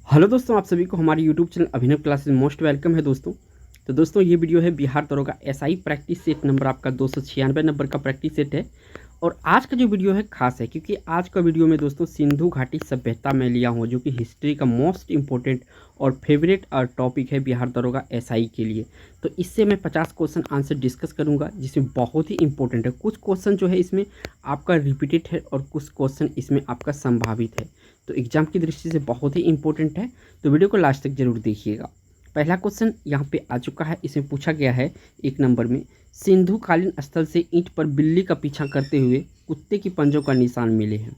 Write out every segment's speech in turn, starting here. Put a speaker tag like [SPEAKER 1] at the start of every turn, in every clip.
[SPEAKER 1] Hello दोस्तों, आप सभी को हमारे यूट्यूब चैनल अभिनव क्लासेस में मोस्ट वेलकम है दोस्तों। तो दोस्तों ये वीडियो है बिहार दरोगा एसआई प्रैक्टिस सेट नंबर आपका 296 नंबर का प्रैक्टिस सेट है। और आज का जो वीडियो है खास है क्योंकि आज का वीडियो में दोस्तों सिंधु घाटी सभ्यता में लिया हूँ, जो कि हिस्ट्री का मोस्ट इंपॉर्टेंट और फेवरेट टॉपिक है बिहार दरोगा एसआई के लिए। तो इससे मैं 50 क्वेश्चन आंसर डिस्कस करूंगा, जिसमें बहुत ही इंपॉर्टेंट है। कुछ क्वेश्चन जो है इसमें आपका रिपीटेड है और कुछ क्वेश्चन इसमें आपका संभावित है, तो एग्जाम की दृष्टि से बहुत ही इंपॉर्टेंट है। तो वीडियो को लास्ट तक जरूर देखिएगा। पहला क्वेश्चन यहाँ पे आ चुका है। इसमें पूछा गया है 1 नंबर में, सिंधु कालीन स्थल से ईंट पर बिल्ली का पीछा करते हुए कुत्ते की पंजों का निशान मिले हैं।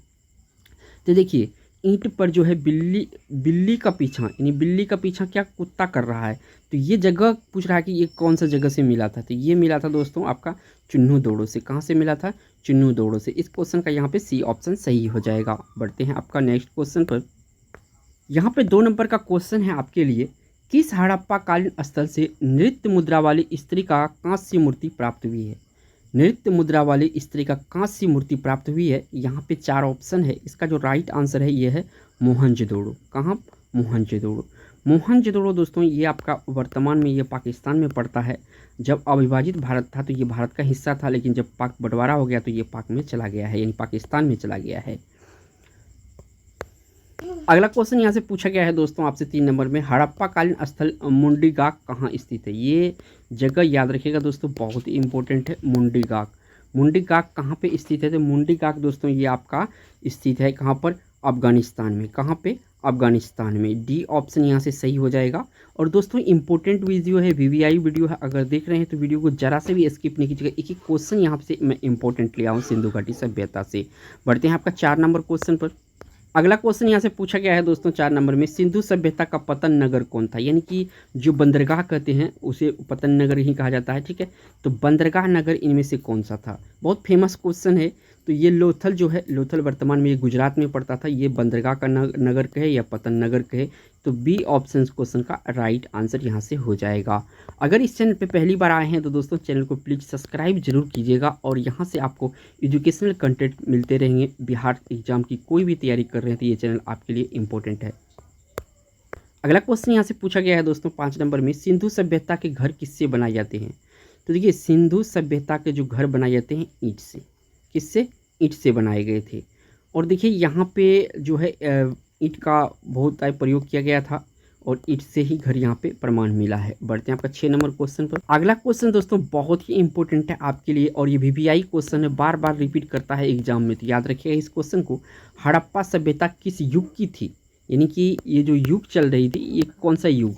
[SPEAKER 1] तो देखिए, ईंट पर जो है बिल्ली का पीछा, यानी बिल्ली का पीछा क्या कुत्ता कर रहा है। तो ये जगह पूछ रहा है कि ये कौन सा जगह से मिला था। तो ये मिला था दोस्तों आपका चुन्नू दौड़ो से। कहाँ से मिला था? चुन्नू दौड़ो से। इस क्वेश्चन का यहाँ पे सी ऑप्शन सही हो जाएगा। बढ़ते हैं आपका नेक्स्ट क्वेश्चन पर। यहाँ पे 2 नंबर का क्वेश्चन है आपके लिए, किस हड़प्पा कालीन स्थल से नृत्य मुद्रा वाली स्त्री का कांस्य मूर्ति प्राप्त हुई है? नृत्य मुद्रा वाली स्त्री का कांस्य मूर्ति प्राप्त हुई है। यहाँ पे 4 ऑप्शन है। इसका जो राइट आंसर है ये है मोहनजोदड़ो। कहाँ? मोहनजोदड़ो। मोहनजोदड़ो दोस्तों ये आपका वर्तमान में ये पाकिस्तान में पड़ता है। जब अविभाजित भारत था तो ये भारत का हिस्सा था, लेकिन जब पाक बंटवारा हो गया तो ये पाक में चला गया है, यानी पाकिस्तान में चला गया है। अगला क्वेश्चन यहाँ से पूछा गया है दोस्तों आपसे 3 नंबर में, हड़प्पा कालीन स्थल मुंडीगाक कहाँ स्थित है? ये जगह याद रखिएगा दोस्तों, बहुत ही इंपॉर्टेंट है। मुंडीगाक। मुंडीगाक कहाँ पे स्थित है? तो मुंडीगाक दोस्तों ये आपका स्थित है कहाँ पर? अफगानिस्तान में। कहाँ पे? अफगानिस्तान में। डी ऑप्शन यहाँ से सही हो जाएगा। और दोस्तों इंपॉर्टेंट वीडियो है, वीवीआई वीडियो है, अगर देख रहे हैं तो वीडियो को जरा से भी स्किप नहीं कीजिएगा। एक एक क्वेश्चन यहाँ से मैं इंपॉर्टेंट लिया हूँ सिंधु घाटी सभ्यता से। बढ़ते हैं आपका 4 नंबर क्वेश्चन पर। अगला क्वेश्चन यहाँ से पूछा गया है दोस्तों 4 नंबर में, सिंधु सभ्यता का पतन नगर कौन था? यानी कि जो बंदरगाह कहते हैं उसे पतन नगर ही कहा जाता है, ठीक है। तो बंदरगाह नगर इनमें से कौन सा था? बहुत फेमस क्वेश्चन है। तो ये लोथल जो है, लोथल वर्तमान में ये गुजरात में पड़ता था। ये बंदरगाह का नगर कहे या पतन नगर कहे, तो बी ऑप्शन क्वेश्चन का राइट आंसर यहाँ से हो जाएगा। अगर इस चैनल पे पहली बार आए हैं तो दोस्तों चैनल को प्लीज़ सब्सक्राइब जरूर कीजिएगा, और यहाँ से आपको एजुकेशनल कंटेंट मिलते रहेंगे। बिहार एग्जाम की कोई भी तैयारी कर रहे हैं तो ये चैनल आपके लिए इंपॉर्टेंट है। अगला क्वेश्चन यहाँ से पूछा गया है दोस्तों 5 नंबर में, सिंधु सभ्यता के घर किससे बनाए जाते हैं? तो देखिए, सिंधु सभ्यता के जो घर बनाए जाते हैं ईंट से। किससे? ईंट से बनाए गए थे। और देखिए यहाँ पे जो है ईंट का बहुत टाइप प्रयोग किया गया था, और ईंट से ही घर यहाँ पे प्रमाण मिला है। बढ़ते हैं आपका 6 नंबर क्वेश्चन पर। अगला क्वेश्चन दोस्तों बहुत ही इंपॉर्टेंट है आपके लिए, और ये वीवीआई क्वेश्चन है, बार बार रिपीट करता है एग्जाम में, तो याद रखिएगा इस क्वेश्चन को। हड़प्पा सभ्यता किस युग की थी? यानी कि ये जो युग चल रही थी ये कौन सा युग?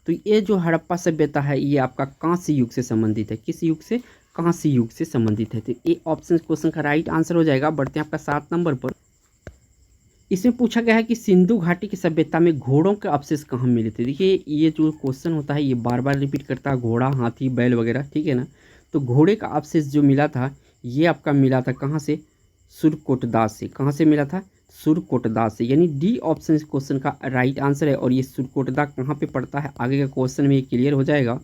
[SPEAKER 1] तो ये जो हड़प्पा सभ्यता है ये आपका कांस्य युग से संबंधित है। किस युग से? कांस्य युग से संबंधित है। तो ए ऑप्शन क्वेश्चन का राइट आंसर हो जाएगा। बढ़ते हैं आपका 7 नंबर पर। इसमें पूछा गया है कि सिंधु घाटी की सभ्यता में घोड़ों के अवशेष कहाँ मिले थे? देखिए ये जो क्वेश्चन होता है ये बार बार रिपीट करता है, घोड़ा, हाथी, बैल वगैरह, ठीक है ना। तो घोड़े का अवशेष जो मिला था ये आपका मिला था कहाँ से? सुरकोटदास से। कहाँ से मिला था? सुरकोटदास से। यानी डी ऑप्शन इस क्वेश्चन का राइट आंसर है। और ये सुरकोटदा कहाँ पे पड़ता है आगे का क्वेश्चन में ये क्लियर हो जाएगा।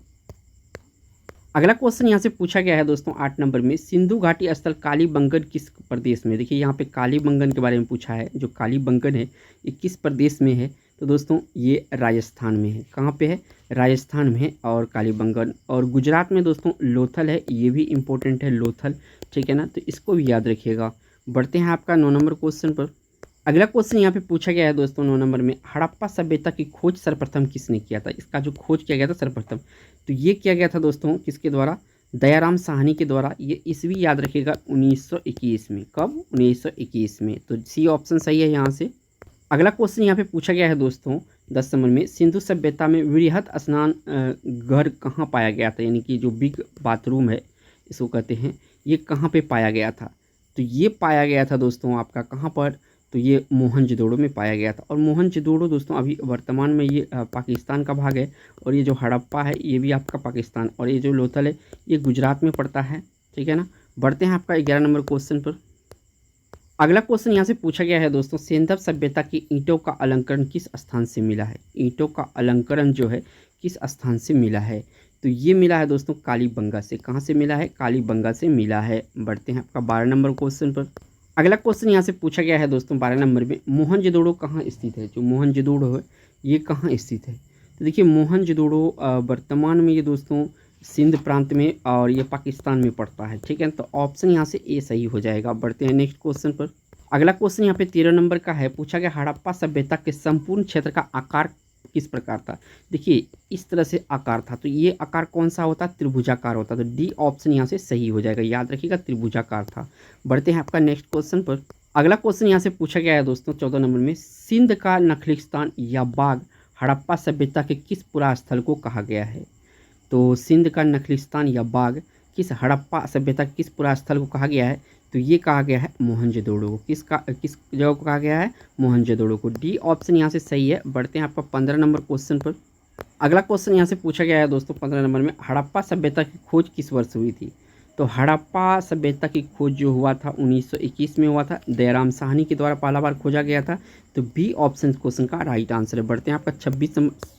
[SPEAKER 1] अगला क्वेश्चन यहाँ से पूछा गया है दोस्तों 8 नंबर में, सिंधु घाटी स्थल कालीबंगन किस प्रदेश में? देखिए यहाँ पे कालीबंगन के बारे में पूछा है। जो कालीबंगन है ये किस प्रदेश में है? तो दोस्तों ये राजस्थान में है। कहाँ पे है? राजस्थान में है और कालीबंगन। और गुजरात में दोस्तों लोथल है, ये भी इंपॉर्टेंट है लोथल, ठीक है ना, तो इसको भी याद रखिएगा। बढ़ते हैं आपका 9 नंबर क्वेश्चन पर। अगला क्वेश्चन यहाँ पे पूछा गया है दोस्तों 9 नंबर में, हड़प्पा सभ्यता की खोज सर्वप्रथम किसने किया था? इसका जो खोज किया गया था सर्वप्रथम, तो ये किया गया था दोस्तों किसके द्वारा? दयाराम साहनी के द्वारा। ये ईस्वी याद रखिएगा 1921 में। कब? 1921 में। तो सी ऑप्शन सही है यहाँ से। अगला क्वेश्चन यहाँ पे पूछा गया है दोस्तों 10 नंबर में, सिंधु सभ्यता में वृहत स्नान घर कहाँ पाया गया था? यानी कि जो बिग बाथरूम है इसको कहते हैं, ये कहाँ पे पाया गया था? तो ये पाया गया था दोस्तों आपका कहाँ पर? तो ये मोहनजोदड़ो में पाया गया था। और मोहनजोदड़ो दोस्तों अभी वर्तमान में ये पाकिस्तान का भाग है। और ये जो हड़प्पा है ये भी आपका पाकिस्तान, और ये जो लोथल है ये गुजरात में पड़ता है, ठीक है ना। बढ़ते हैं आपका 11 नंबर क्वेश्चन पर। अगला क्वेश्चन यहाँ से पूछा गया है दोस्तों, सिंधव सभ्यता की ईंटों का अलंकरण किस स्थान से मिला है? ईंटों का अलंकरण जो है किस स्थान से मिला है? तो ये मिला है दोस्तों कालीबंगा से। कहाँ से मिला है? कालीबंगा से मिला है। बढ़ते हैं आपका 12 नंबर क्वेश्चन पर। अगला क्वेश्चन यहाँ से पूछा गया है दोस्तों 12 नंबर में, मोहनजोदड़ो कहाँ स्थित है। जो मोहनजोदड़ो है ये कहाँ स्थित है। तो देखिए मोहनजोदड़ो वर्तमान में ये दोस्तों सिंध प्रांत में और ये पाकिस्तान में पड़ता है। ठीक है, तो ऑप्शन यहाँ से ए सही हो जाएगा। बढ़ते हैं नेक्स्ट क्वेश्चन पर। अगला क्वेश्चन यहाँ पे 13 नंबर का है, पूछा गया हड़प्पा सभ्यता के संपूर्ण क्षेत्र का आकार किस प्रकार था। देखिए इस तरह से आकार था, तो ये आकार कौन सा होता, त्रिभुजाकार होता। तो डी ऑप्शन यहाँ से सही हो जाएगा, याद रखिएगा त्रिभुजाकार था। बढ़ते हैं आपका नेक्स्ट क्वेश्चन पर। अगला क्वेश्चन यहाँ से पूछा गया है दोस्तों 14 नंबर में, सिंध का नखलिस्तान या बाग हड़प्पा सभ्यता के किस पुरा स्थल को कहा गया है। तो सिंध का नखलिस्तान या बाग किस हड़प्पा सभ्यता के किस पुरा स्थल को कहा गया है। तो ये कहा गया है मोहनजोदड़ो को। किस जगह को कहा गया है, मोहनजोदड़ो को। डी ऑप्शन यहाँ से सही है। बढ़ते हैं आपका 15 नंबर क्वेश्चन पर। अगला क्वेश्चन यहाँ से पूछा गया है दोस्तों 15 नंबर में, हड़प्पा सभ्यता की खोज किस वर्ष हुई थी। तो हड़प्पा सभ्यता की खोज जो हुआ था 1921 में हुआ था, दयाराम साहनी के द्वारा पहला बार खोजा गया था। तो बी ऑप्शन क्वेश्चन का राइट आंसर है। बढ़ते हैं आपका 26 नंबर।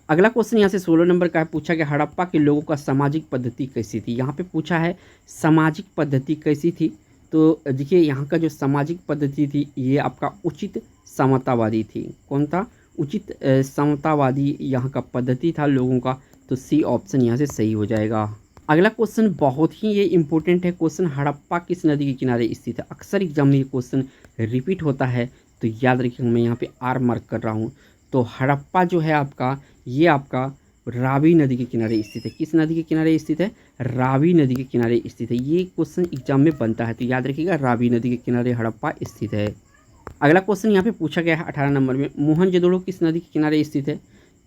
[SPEAKER 1] अगला क्वेश्चन यहाँ से 16 नंबर का है, पूछा गया हड़प्पा के लोगों का सामाजिक पद्धति कैसी थी। यहाँ पे पूछा है सामाजिक पद्धति कैसी थी। तो देखिए यहाँ का जो सामाजिक पद्धति थी ये आपका उचित समतावादी थी। कौन था, उचित समतावादी यहाँ का पद्धति था लोगों का। तो सी ऑप्शन यहाँ से सही हो जाएगा। अगला क्वेश्चन बहुत ही ये इंपॉर्टेंट है क्वेश्चन, हड़प्पा किस नदी के किनारे स्थित है। अक्सर एग्जाम में ये क्वेश्चन रिपीट होता है, तो याद रखिएगा मैं यहाँ पे आर मार्क कर रहा हूँ। तो हड़प्पा जो है आपका, ये आपका रावी नदी के किनारे स्थित है। किस नदी के किनारे स्थित है, रावी नदी के किनारे स्थित है। ये क्वेश्चन एग्जाम में बनता है, तो याद रखिएगा रावी नदी के किनारे हड़प्पा स्थित है। अगला क्वेश्चन यहाँ पे पूछा गया है 18 नंबर में, मोहनजोदड़ो किस नदी के किनारे स्थित है।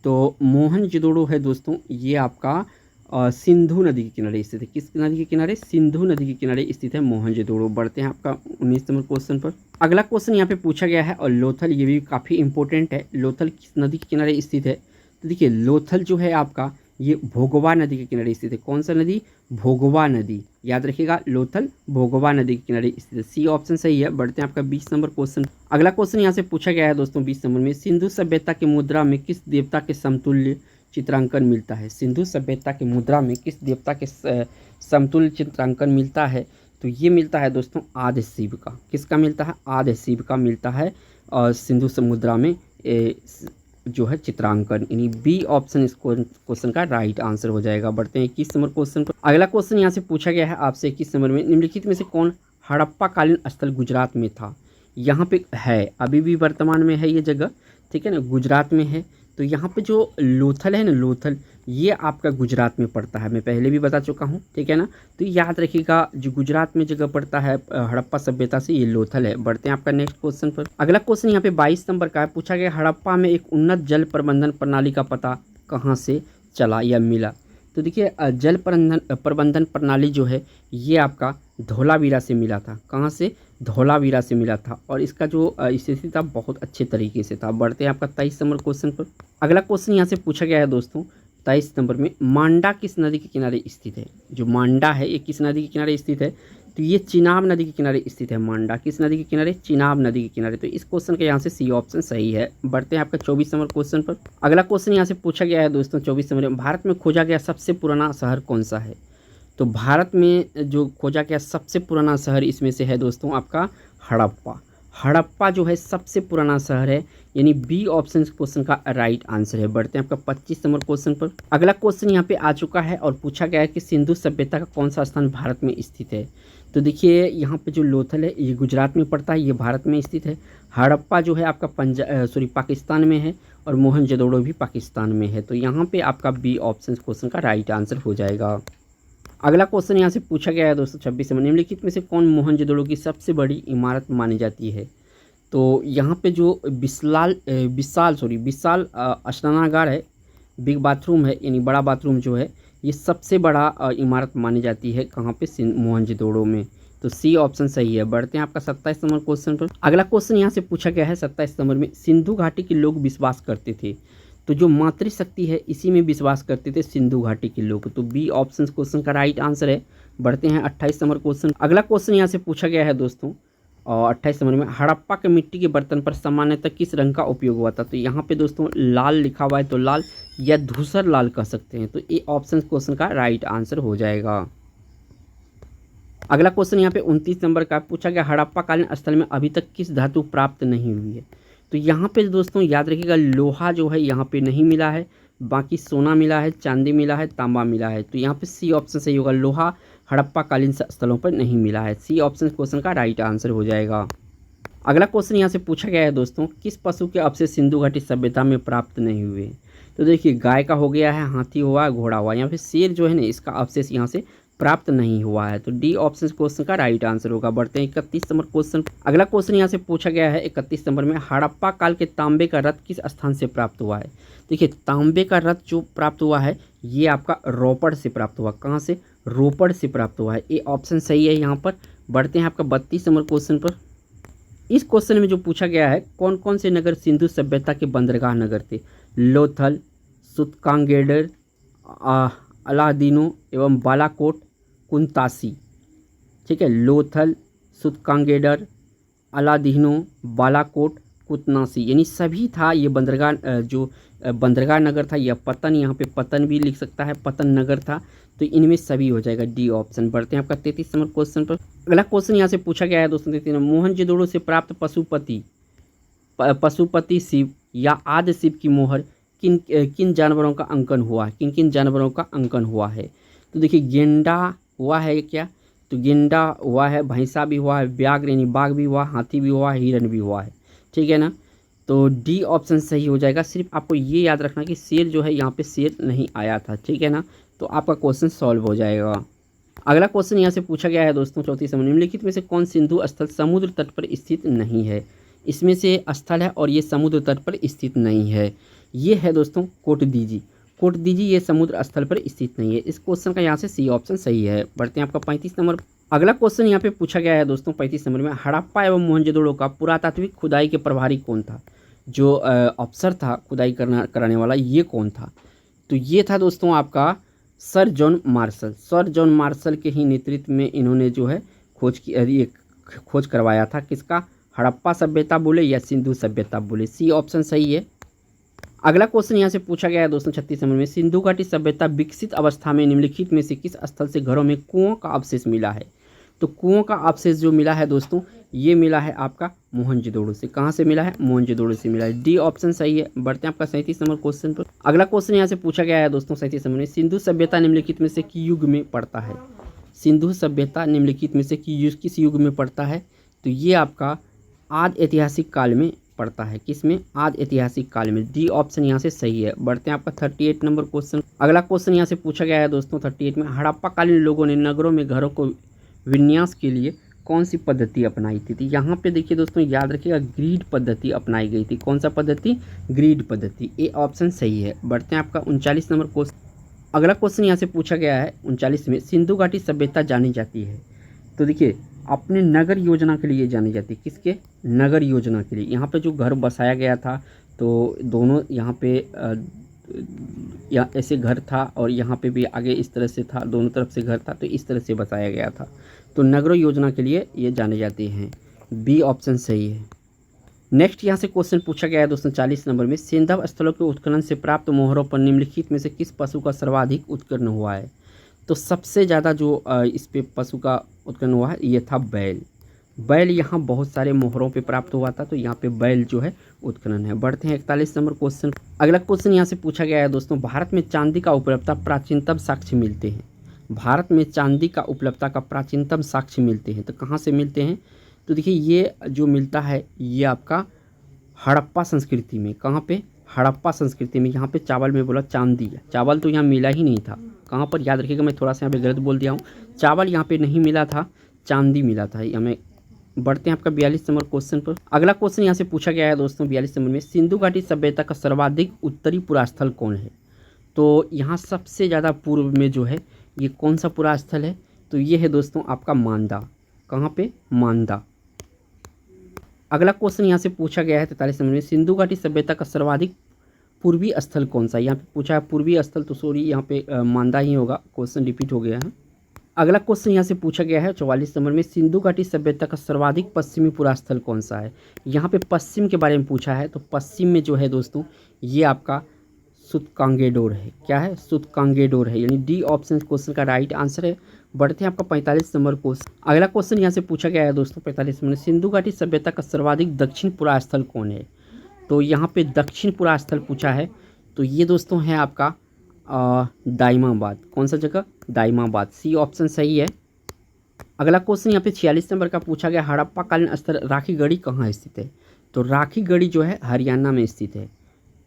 [SPEAKER 1] तो मोहनजोदड़ो है दोस्तों ये आपका सिंधु नदी के किनारे स्थित है। किस नदी के किनारे, सिंधु नदी के किनारे स्थित है मोहनजोदड़ो। बढ़ते हैं आपका 19 नंबर क्वेश्चन पर। अगला क्वेश्चन यहाँ पे पूछा गया है और लोथल, ये भी काफ़ी इंपॉर्टेंट है, लोथल किस नदी के किनारे स्थित है। तो देखिए लोथल जो है आपका ये भोगवा नदी के किनारे स्थित है। कौन सा नदी, भोगवा नदी। याद रखिएगा लोथल भोगवा नदी के किनारे स्थित है। सी ऑप्शन सही है। बढ़ते हैं आपका 20 नंबर क्वेश्चन। अगला क्वेश्चन यहाँ से पूछा गया है दोस्तों 20 नंबर में, सिंधु सभ्यता की मुद्रा में किस देवता के समतुल्य चित्रांकन मिलता है। सिंधु सभ्यता की मुद्रा में किस देवता के समतुल्य चित्रांकन मिलता है। तो ये मिलता है दोस्तों आदि शिव का। किसका मिलता है, आदि शिव का मिलता है। और सिंधु मुद्रा में जो है चित्रांकन, यानी बी ऑप्शन इस क्वेश्चन का राइट आंसर हो जाएगा। बढ़ते हैं 21 नंबर क्वेश्चन पर। अगला क्वेश्चन यहाँ से पूछा गया है आपसे 21 नंबर में, निम्नलिखित में से कौन हड़प्पा कालीन स्थल गुजरात में था। यहाँ पे है, अभी भी वर्तमान में है ये जगह, ठीक है ना, गुजरात में है। तो यहाँ पे जो लोथल है ना, लोथल ये आपका गुजरात में पड़ता है, मैं पहले भी बता चुका हूँ, ठीक है ना। तो याद रखिएगा जो गुजरात में जगह पड़ता है हड़प्पा सभ्यता से, ये लोथल है। बढ़ते हैं आपका नेक्स्ट क्वेश्चन पर। अगला क्वेश्चन यहाँ पे 22 नंबर का है, पूछा गया हड़प्पा में एक उन्नत जल प्रबंधन प्रणाली का पता कहाँ से चला या मिला। तो देखिए जल प्रबंधन प्रणाली जो है ये आपका धोलावीरा से मिला था। कहाँ से, धोलावीरा से मिला था। और इसका जो स्थिति था बहुत अच्छे तरीके से था। बढ़ते हैं आपका 23 नंबर क्वेश्चन पर। अगला क्वेश्चन यहाँ से पूछा गया है दोस्तों 23 नंबर में, मांडा किस नदी के किनारे स्थित है। जो मांडा है ये किस नदी के किनारे स्थित है। तो ये चिनाब नदी के किनारे स्थित है। मांडा किस नदी के किनारे, चिनाब नदी के किनारे। तो इस क्वेश्चन के यहाँ से सी ऑप्शन सही है। बढ़ते हैं आपका 24 नंबर क्वेश्चन पर। अगला क्वेश्चन यहाँ से पूछा गया है दोस्तों 24 नंबर में, भारत में खोजा गया सबसे पुराना शहर कौन सा है। तो भारत में जो खोजा गया सबसे पुराना शहर इसमें से है दोस्तों आपका हड़प्पा। हड़प्पा जो है सबसे पुराना शहर है, यानी बी ऑप्शन क्वेश्चन का राइट आंसर है। बढ़ते हैं आपका 25 नंबर क्वेश्चन पर। अगला क्वेश्चन यहाँ पे आ चुका है और पूछा गया है कि सिंधु सभ्यता का कौन सा स्थान भारत में स्थित है। तो देखिए यहाँ पे जो लोथल है ये गुजरात में पड़ता है, ये भारत में स्थित है। हड़प्पा जो है आपका पाकिस्तान में है और मोहनजोदड़ो भी पाकिस्तान में है। तो यहाँ पे आपका बी ऑप्शन क्वेश्चन का राइट आंसर हो जाएगा। अगला क्वेश्चन यहाँ से पूछा गया है दोस्तों 26 में, निम्नलिखित में से कौन मोहनजोदड़ो की सबसे बड़ी इमारत मानी जाती है। तो यहाँ पे जो विशाल स्नानागार है, बिग बाथरूम है, यानी बड़ा बाथरूम जो है ये सबसे बड़ा इमारत मानी जाती है कहाँ पे, मोहनजोदड़ो में। तो सी ऑप्शन सही है। बढ़ते हैं आपका 27 नंबर क्वेश्चन पर। अगला क्वेश्चन यहाँ से पूछा गया है 27 नंबर में, सिंधु घाटी के लोग विश्वास करते थे। तो जो मातृशक्ति है इसी में विश्वास करते थे सिंधु घाटी के लोग। तो बी ऑप्शन क्वेश्चन का राइट आंसर है। बढ़ते हैं 28 नंबर क्वेश्चन। अगला क्वेश्चन यहाँ से पूछा गया है दोस्तों और 28 नंबर में, हड़प्पा के मिट्टी के बर्तन पर सामान्यतः किस रंग का उपयोग हुआ था। तो यहाँ पे दोस्तों लाल लिखा हुआ है, तो लाल या धूसर लाल कह सकते हैं। तो ये ऑप्शन क्वेश्चन का राइट आंसर हो जाएगा। अगला क्वेश्चन यहाँ पे 29 नंबर का पूछा गया, हड़प्पा कालीन स्थल में अभी तक किस धातु प्राप्त नहीं हुई है। तो यहाँ पे दोस्तों याद रखिएगा, लोहा जो है यहाँ पे नहीं मिला है, बाकी सोना मिला है, चांदी मिला है, तांबा मिला है। तो यहाँ पे सी ऑप्शन सही होगा, लोहा हड़प्पा कालीन स्थलों पर नहीं मिला है। सी ऑप्शन क्वेश्चन का राइट आंसर हो जाएगा। अगला क्वेश्चन यहाँ से पूछा गया है दोस्तों, किस पशु के अवशेष सिंधु घाटी सभ्यता में प्राप्त नहीं हुए। तो देखिए, गाय का हो गया है, हाथी हुआ, घोड़ा हुआ, यहाँ पे शेर जो है ना, इसका अवशेष यहाँ से प्राप्त नहीं हुआ है। तो डी ऑप्शन क्वेश्चन का राइट आंसर होगा। बढ़ते हैं 31 नंबर क्वेश्चन। अगला क्वेश्चन यहाँ से पूछा गया है 31 नंबर में, हड़प्पा काल के तांबे का रथ किस स्थान से प्राप्त हुआ है। देखिए, तांबे का रथ जो प्राप्त हुआ है ये आपका रोपड़ से प्राप्त हुआ। कहाँ से? रोपड़ से प्राप्त हुआ है। ये ऑप्शन सही है यहाँ पर। बढ़ते हैं आपका 32 नंबर क्वेश्चन पर। इस क्वेश्चन में जो पूछा गया है, कौन कौन से नगर सिंधु सभ्यता के बंदरगाह नगर थे। लोथल, सुतकांगेडर, अलादीनो एवं बालाकोट, कुंतासी। ठीक है, लोथल, सुतकांगेडर, अलादीनो, बालाकोट, कुतनासी, यानी सभी था ये बंदरगाह। जो बंदरगाह नगर था, यह पतन, यहाँ पे पतन भी लिख सकता है, पतन नगर था। तो इनमें सभी हो जाएगा, डी ऑप्शन। बढ़ते हैं आपका 33 नंबर क्वेश्चन पर। अगला क्वेश्चन यहाँ से पूछा गया है दोस्तों, 33 मोहनजोदड़ो से प्राप्त पशुपति शिव या आदि शिव की मोहर किन किन जानवरों का अंकन हुआ है, किन किन जानवरों का अंकन हुआ है। तो देखिए, गेंडा हुआ है क्या, तो गेंडा हुआ है, भैंसा भी हुआ है, व्याघ्र यानी बाघ भी हुआ, हाथी भी हुआ, हिरण भी हुआ है। ठीक है ना, तो डी ऑप्शन सही हो जाएगा। सिर्फ आपको ये याद रखना कि शेर जो है यहाँ पे शेर नहीं आया था। ठीक है ना, तो आपका क्वेश्चन सॉल्व हो जाएगा। अगला क्वेश्चन यहाँ से पूछा गया है दोस्तों 34 नंबर, निम्नलिखित में से कौन सिंधु स्थल समुद्र तट पर स्थित नहीं है। इसमें से स्थल है और ये समुद्र तट पर स्थित नहीं है। ये है दोस्तों कोटदीजी। कोटदीजी ये समुद्र स्थल पर स्थित नहीं है। इस क्वेश्चन का यहाँ से सी ऑप्शन सही है। बढ़ते हैं आपका 35 नंबर। अगला क्वेश्चन यहाँ पे पूछा गया है दोस्तों 35 नंबर में, हड़प्पा एवं मोहनजोदड़ो का पुरातात्विक खुदाई के प्रभारी कौन था। जो अफसर था खुदाई कराने वाला, ये कौन था। तो ये था दोस्तों आपका sir John Marshall. Sir John Marshall के ही नेतृत्व में इन्होंने जो है खोज करवाया था। किसका? हड़प्पा सभ्यता बोले या सिंधु सभ्यता बोले। सी ऑप्शन सही है। अगला क्वेश्चन यहाँ से पूछा गया है दोस्तों 36 नंबर में, सिंधु घाटी सभ्यता विकसित अवस्था में निम्नलिखित में से किस स्थल से घरों में कुओं का अवशेष मिला है। तो कुओं का अवशेष जो मिला है दोस्तों, ये मिला है आपका मोहनजोदड़ो से। कहाँ से मिला है? मोहनजोदड़ो से मिला है। डी ऑप्शन सही है। बढ़ते हैं आपका 37 नंबर क्वेश्चन पर। अगला क्वेश्चन यहाँ से पूछा गया है दोस्तों 37 नंबर में, सिंधु सभ्यता निम्नलिखित में से किस युग में पड़ता है। सिंधु सभ्यता निम्नलिखित में से किस युग में पड़ता है। तो ये आपका आदि ऐतिहासिक काल में पड़ता है। किसमें? आदि ऐतिहासिक काल में। डी ऑप्शन यहाँ से सही है। बढ़ते हैं आपका 38 नंबर क्वेश्चन। अगला क्वेश्चन यहाँ से पूछा गया है दोस्तों 38 में, हड़प्पा कालीन लोगों ने नगरों में घरों को विन्यास के लिए कौन सी पद्धति अपनाई थी। तो यहाँ पे देखिए दोस्तों, याद रखिएगा, ग्रिड पद्धति अपनाई गई थी। कौन सा पद्धति? ग्रिड पद्धति। ए ऑप्शन सही है। बढ़ते हैं आपका 39 नंबर क्वेश्चन। अगला क्वेश्चन यहाँ से पूछा गया है 39 में, सिंधु घाटी सभ्यता जानी जाती है। तो देखिए, अपने नगर योजना के लिए जानी जाती है। किसके? नगर योजना के लिए। यहाँ पे जो घर बसाया गया था, तो दोनों यहाँ पे या ऐसे घर था और यहाँ पे भी आगे इस तरह से था, दोनों तरफ से घर था, तो इस तरह से बसाया गया था। तो नगर योजना के लिए ये जाने जाते हैं। बी ऑप्शन सही है। नेक्स्ट यहाँ से क्वेश्चन पूछा गया है दोस्तों 40 नंबर में, सिंधव स्थलों के उत्खनन से प्राप्त मोहरों पर निम्नलिखित में से किस पशु का सर्वाधिक उत्खनन हुआ है। तो सबसे ज़्यादा जो इस पे पशु का उत्खनन हुआ है, ये था बैल। बैल यहाँ बहुत सारे मोहरों पे प्राप्त हुआ था, तो यहाँ पे बैल जो है उत्खनन है। बढ़ते हैं 41 नंबर क्वेश्चन। अगला क्वेश्चन यहाँ से पूछा गया है दोस्तों, भारत में चांदी का उपलब्धता प्राचीनतम साक्ष्य मिलते हैं। भारत में चांदी का उपलब्धता का प्राचीनतम साक्ष्य मिलते हैं। तो कहाँ से मिलते हैं? तो देखिए, ये जो मिलता है ये आपका हड़प्पा संस्कृति में। कहाँ पे? हड़प्पा संस्कृति में। यहाँ पे चावल में बोला चांदी है, चावल तो यहाँ मिला ही नहीं था। कहाँ पर? याद रखिएगा, मैं थोड़ा सा यहाँ पे गलत बोल दिया हूँ। चावल यहाँ पे नहीं मिला था, चांदी मिला था हमें। बढ़ते हैं आपका 42 नंबर क्वेश्चन पर। अगला क्वेश्चन यहाँ से पूछा गया है दोस्तों 42 नंबर में, सिंधु घाटी सभ्यता का सर्वाधिक उत्तरी पुरास्थल कौन है। तो यहाँ सबसे ज़्यादा पूर्व में जो है ये कौन सा पुरास्थल है। तो ये है दोस्तों आपका मांदा। कहाँ पे? मांदा। अगला क्वेश्चन यहाँ से पूछा गया है 43 नंबर में, सिंधु घाटी सभ्यता का सर्वाधिक पूर्वी स्थल कौन सा। यहाँ पे पूछा है पूर्वी स्थल, तो सॉरी यहाँ पे मांदा ही होगा। क्वेश्चन रिपीट हो गया है। अगला क्वेश्चन यहाँ से पूछा गया है 44 नंबर में, सिंधु घाटी सभ्यता का सर्वाधिक पश्चिमी पुरास्थल कौन सा है। यहाँ पे पश्चिम के बारे में पूछा है। तो पश्चिम में जो है दोस्तों ये आपका सुतकांगेडोर है। क्या है? सुतकांगेडोर है, यानी डी ऑप्शन क्वेश्चन का राइट आंसर है। बढ़ते हैं आपका 45 नंबर क्वेश्चन। अगला क्वेश्चन यहाँ से पूछा गया है दोस्तों 45 में, सिंधु घाटी सभ्यता का सर्वाधिक दक्षिण पुरास्थल कौन है? तो यहाँ पे दक्षिण पुरास्थल पूछा है, तो ये दोस्तों है आपका दाइमाबाद। कौन सा जगह? दाइमाबाद। सी ऑप्शन सही है। अगला क्वेश्चन यहाँ पे 46 नंबर का पूछा गया, हड़प्पा कालीन स्थल राखीगढ़ी कहाँ स्थित है? तो राखीगढ़ी जो है हरियाणा में स्थित है।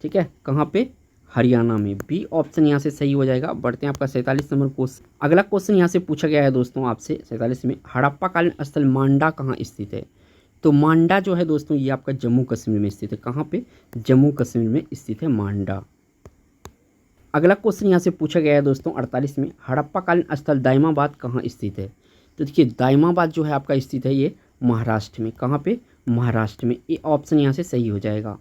[SPEAKER 1] ठीक है, कहाँ पे? हरियाणा में। बी ऑप्शन यहाँ से सही हो जाएगा। बढ़ते हैं आपका 47 नंबर क्वेश्चन। अगला क्वेश्चन यहाँ से पूछा गया है दोस्तों आपसे 47 में, हड़प्पा कालीन स्थल मांडा कहाँ स्थित है? तो मांडा जो है दोस्तों ये आपका जम्मू कश्मीर में स्थित है। कहाँ पे? जम्मू कश्मीर में स्थित है मांडा। अगला क्वेश्चन यहाँ से पूछा गया है दोस्तों 48 में, हड़प्पा कालीन स्थल दाइमाबाद कहाँ स्थित है? तो देखिए दाइमाबाद जो है आपका स्थित है ये महाराष्ट्र में। कहाँ पे? महाराष्ट्र में। ये ऑप्शन यहाँ से सही हो जाएगा।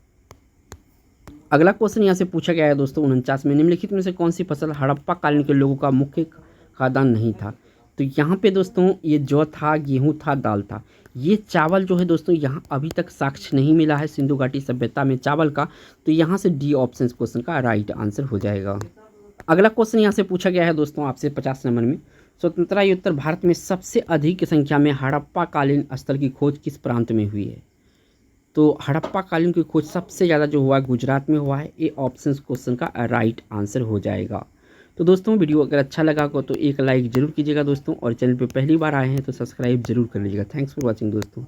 [SPEAKER 1] अगला क्वेश्चन यहाँ से पूछा गया है दोस्तों 49 में, निम्नलिखित में से कौन सी फसल हड़प्पा कालीन के लोगों का मुख्य खाद्यान्न नहीं था? तो यहाँ पे दोस्तों ये जौ था, गेहूँ था, दाल था। ये चावल जो है दोस्तों यहाँ अभी तक साक्ष्य नहीं मिला है सिंधु घाटी सभ्यता में चावल का, तो यहाँ से डी ऑप्शन क्वेश्चन का राइट आंसर हो जाएगा। अगला क्वेश्चन यहाँ से पूछा गया है दोस्तों आपसे 50 नंबर में, स्वतंत्रता उत्तर भारत में सबसे अधिक संख्या में हड़प्पा कालीन स्थल की खोज किस प्रांत में हुई है? तो हड़प्पा कालीन की खोज सबसे ज़्यादा जो हुआ है गुजरात में हुआ है। ये ऑप्शन क्वेश्चन का राइट आंसर हो जाएगा। तो दोस्तों वीडियो अगर अच्छा लगा हो तो एक लाइक जरूर कीजिएगा दोस्तों, और चैनल पे पहली बार आए हैं तो सब्सक्राइब जरूर कर लीजिएगा। थैंक्स फॉर वॉचिंग दोस्तों।